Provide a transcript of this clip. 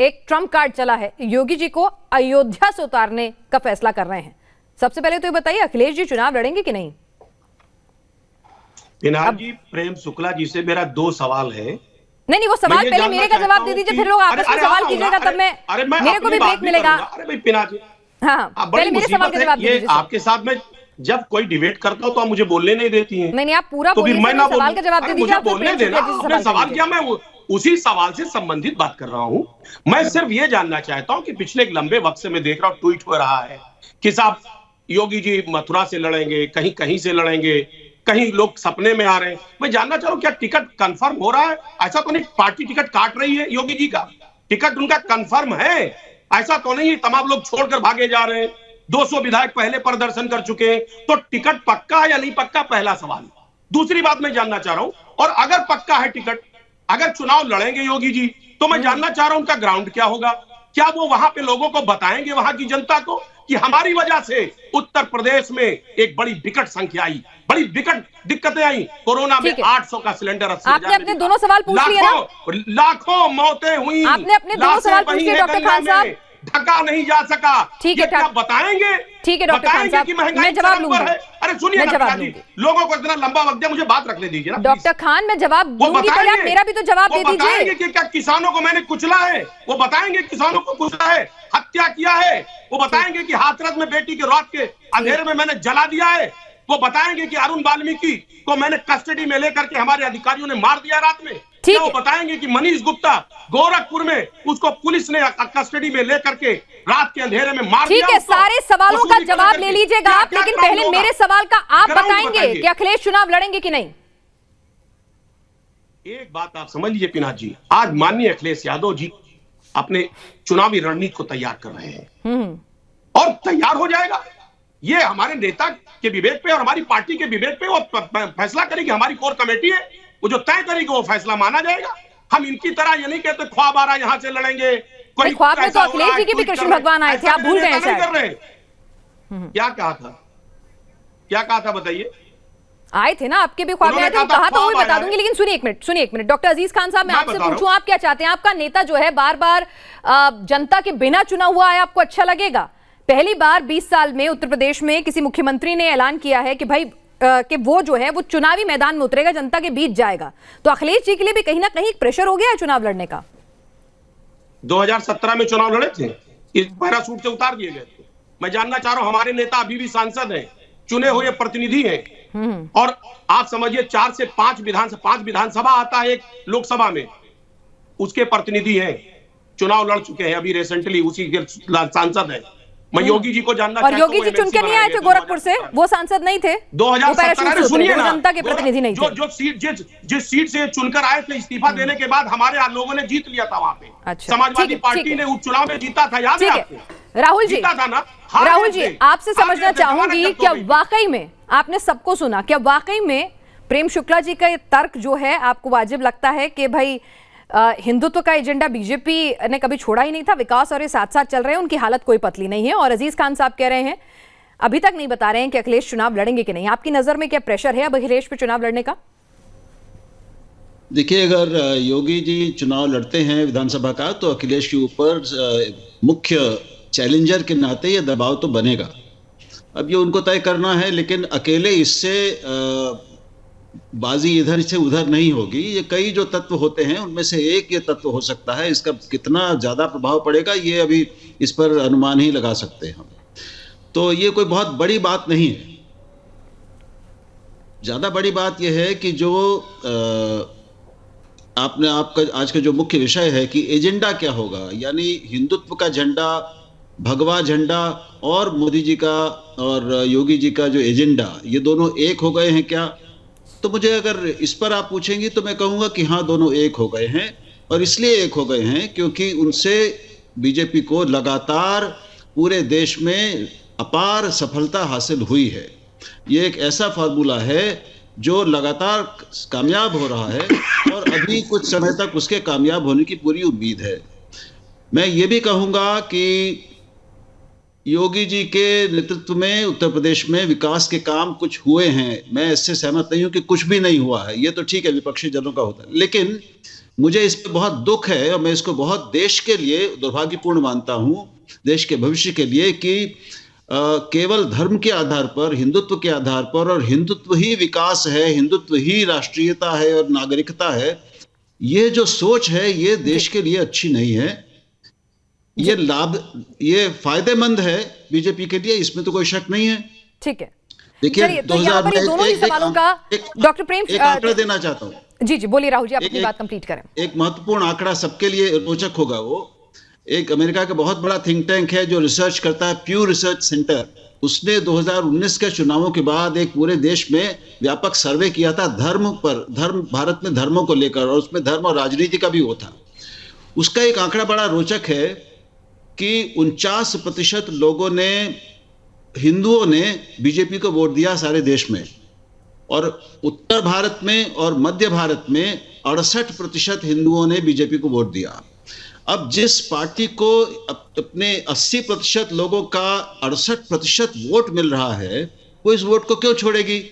एक Trump card चला है, योगी जी को अयोध्या से उतारने का फैसला कर रहे हैं। सबसे पहले तो ये बताइए, अखिलेश जी चुनाव लड़ेंगे कि नहीं? पिनाक जी, प्रेम शुक्ला जी से मेरा 2 सवाल है। नहीं, वो सवाल पहले मेरे का जवाब दे दीजिए, फिर लोग आपस में सवाल कीजिएगा, तब मेरे को भी ब्रेक मिलेगा। अरे भाई पिनाक जी, हाँ, पहले मेरे सवाल का जवाब दीजिए। आपके साथ में जब कोई डिबेट करता हूं तो आप मुझे बोलने नहीं देती हैं। नहीं, आप पूरा तो बोलिए, सवाल का जवाब दे दीजिए। बोलने देना, आपने सवाल किया, मैं उसी सवाल से संबंधित बात कर रहा हूं। मैं सिर्फ ये जानना चाहता हूं कि पिछले एक लंबे वक्त से मैं देख रहा हूं ट्वीट हो रहा है कि साहब योगी जी मथुरा से लड़ेंगे, कहीं कहीं से लड़ेंगे, कहीं लोग सपने में आ रहे हैं। मैं जानना चाह रहा हूं क्या टिकट कंफर्म हो रहा है? ऐसा तो नहीं पार्टी टिकट काट रही है योगी जी का? टिकट उनका कंफर्म है? ऐसा तो नहीं तमाम लोग छोड़कर भागे जा रहे हैं? 200 विधायक पहले प्रदर्शन कर चुके हैं, तो टिकट पक्का है या नहीं पक्का, पहला सवाल। दूसरी बात मैं जानना चाह रहा हूं, और अगर पक्का है टिकट, अगर चुनाव लड़ेंगे योगी जी, तो मैं जानना चाह रहा हूं उनका ग्राउंड क्या होगा? क्या वो वहां पे लोगों को बताएंगे, वहां की जनता को, कि हमारी वजह से उत्तर प्रदेश में एक बड़ी विकट संख्या आई, बड़ी विकट दिक्कतें आई, कोरोना में 800 का सिलेंडर, आपने अपने दोनों सवाल पूछ लिए ना? लाखों मौतें हुई, आपने अपने दोनों सवाल पूछ लिए डॉक्टर खान साहब, ढका नहीं जा सका। ठीक है, क्या बताएंगे? ठीक है डॉक्टर खान साहब, मैं जवाब लूंगी। अरे सुनिए लोगों को इतना लंबा वक्त दिया, मुझे बात रखने दीजिए ना डॉक्टर खान, मैं जवाब दूंगी, पहले आप मेरा भी तो जवाब दे दीजिए। कि क्या किसानों को मैंने कुचला है? वो बताएंगे किसानों को कुचला है, हत्या किया है? वो बताएंगे कि हाथरस में बेटी के रात के अंधेरे में मैंने जला दिया है? वो बताएंगे कि अरुण वाल्मीकि को मैंने कस्टडी में लेकर के हमारे अधिकारियों ने मार दिया रात में? वो बताएंगे कि मनीष गुप्ता गोरखपुर में उसको पुलिस ने कस्टडी में लेकर के रात के अंधेरे में मार दिया? ठीक है, सारे सवालों का जवाब ले लीजिएगा आप, लेकिन पहले मेरे सवाल का आप बताएंगे कि अखिलेश चुनाव लड़ेंगे कि नहीं? एक बात आप समझ लीजिए पिनाक जी, आज माननीय अखिलेश यादव जी अपने चुनावी रणनीति को तैयार कर रहे हैं, और तैयार हो जाएगा। ये हमारे नेता के विवेक पे और हमारी पार्टी के विवेक पे वो फैसला करेगी। हमारी कोर कमेटी है, वो जो तय करेगी वो फैसला माना जाएगा। हम इनकी तरह ये नहीं कहते ख्वाब आ रहा यहाँ से लड़ेंगे। कोई ख्वाब में तो अखिलेश जी के भी कृष्ण भगवान आए थे, आप भूल गए शायद। क्या कहा था, क्या कहा था बताइए? आए थे ना, आपके भी ख्वाब में आए थे, कहा था, वो भी बता दूंगी। लेकिन सुनिए एक मिनट डॉक्टर अजीज खान साहब, मैं आपसे पूछूं, आप क्या चाहते हैं? आपका नेता जो है बार बार जनता के बिना चुना हुआ है, आपको अच्छा लगेगा? पहली बार 20 साल में उत्तर प्रदेश में किसी मुख्यमंत्री ने ऐलान किया है कि भाई कि वो जो है वो चुनावी मैदान में उतरेगा, जनता के बीच जाएगा। तो अखिलेश जी के लिए भी कहीं ना कहीं प्रेशर हो गया है चुनाव लड़ने का। 2017 में चुनाव लड़े थे, इस पैराशूट से उतार दिए गए थे। मैं जानना चाह रहा हूं, हमारे नेता अभी भी सांसद हैं, चुने हुए प्रतिनिधि हैं, और आप समझिए 4 से 5 विधानसभा आता है एक लोकसभा में, उसके प्रतिनिधि हैं, चुनाव लड़ चुके हैं, अभी रिसेंटली उसी के सांसद हैं। मैं योगी जी को जानना और योगी जी चुन के नहीं आए थे गोरखपुर से, वो सांसद नहीं थे 2017 सुनिए ना, जनता के प्रतिनिधि नहीं थे। जिस सीट से चुनकर आए थे, इस्तीफा देने के बाद हमारे लोगों ने जीत लिया था वहां पे। अच्छा, समाजवादी पार्टी ने उपचुनाव में जीता था, याद है आपको? राहुल जी, जीता था ना? राहुल जी, आपसे समझना चाहूंगी, क्या वाकई में आपने सबको सुना? क्या वाकई में प्रेम शुक्ला जी का ये तर्क जो है आपको वाजिब लगता है कि भाई हिंदुत्व का एजेंडा बीजेपी ने कभी छोड़ा ही नहीं था, विकास और ये साथ साथ चल रहे हैं, उनकी हालत कोई पतली नहीं है? और अजीज खान साहब कह रहे हैं, अभी तक नहीं बता रहे हैं कि अखिलेश चुनाव लड़ेंगे कि नहीं। आपकी नजर में क्या प्रेशर है अब अखिलेश पे चुनाव लड़ने का? देखिए, अगर योगी जी चुनाव लड़ते हैं विधानसभा का, तो अखिलेश के ऊपर मुख्य चैलेंजर के नाते ये दबाव तो बनेगा। अब ये उनको तय करना है, लेकिन अकेले इससे बाजी इधर से उधर नहीं होगी। ये कई जो तत्व होते हैं उनमें से एक ये तत्व हो सकता है। इसका कितना ज़्यादा प्रभाव पड़ेगा ये अभी इस पर अनुमान ही लगा सकते हैं हम। तो ये कोई बहुत बड़ी बात नहीं है। ज़्यादा बड़ी बात यह है कि जो आपका आज का जो मुख्य विषय है कि एजेंडा क्या होगा, यानी हिंदुत्व का झंडा, भगवा झंडा और मोदी जी का और योगी जी का जो एजेंडा, ये दोनों एक हो गए हैं क्या? तो मुझे अगर इस पर आप पूछेंगे तो मैं कहूँगा कि हाँ, दोनों एक हो गए हैं। और इसलिए एक हो गए हैं क्योंकि उनसे बीजेपी को लगातार पूरे देश में अपार सफलता हासिल हुई है। ये एक ऐसा फार्मूला है जो लगातार कामयाब हो रहा है, और अभी कुछ समय तक उसके कामयाब होने की पूरी उम्मीद है। मैं ये भी कहूँगा कि योगी जी के नेतृत्व में उत्तर प्रदेश में विकास के काम कुछ हुए हैं। मैं इससे सहमत नहीं हूं कि कुछ भी नहीं हुआ है, ये तो ठीक है, विपक्षी जनों का होता है। लेकिन मुझे इस पे बहुत दुख है और मैं इसको बहुत देश के लिए दुर्भाग्यपूर्ण मानता हूं, देश के भविष्य के लिए, कि केवल धर्म के आधार पर, हिंदुत्व के आधार पर, और हिंदुत्व ही विकास है, हिंदुत्व ही राष्ट्रीयता है और नागरिकता है, ये जो सोच है ये देश के लिए अच्छी नहीं है। ये फायदेमंद है बीजेपी के लिए, इसमें तो कोई शक नहीं है। ठीक है, देखिए, तो यहाँ पर दोनों ही सवालों का डॉक्टर प्रेम एक आंकड़ा देना चाहता हूँ। जी बोलिए राहुल जी, आप अपनी बात कंप्लीट करें। एक महत्वपूर्ण आंकड़ा सबके लिए रोचक होगा। वो एक अमेरिका का बहुत बड़ा थिंक टैंक है जो रिसर्च करता है, प्यू रिसर्च सेंटर। उसने 2019 के चुनावों के बाद एक पूरे देश में व्यापक सर्वे किया था धर्म पर, भारत में धर्मों को लेकर, और उसमें धर्म और राजनीति का भी वो था। उसका एक आंकड़ा बड़ा रोचक है कि 49% लोगों ने, हिंदुओं ने बीजेपी को वोट दिया सारे देश में, और उत्तर भारत में और मध्य भारत में 68% हिंदुओं ने बीजेपी को वोट दिया। अब जिस पार्टी को अपने 80% लोगों का 68% वोट मिल रहा है, वो इस वोट को क्यों छोड़ेगी?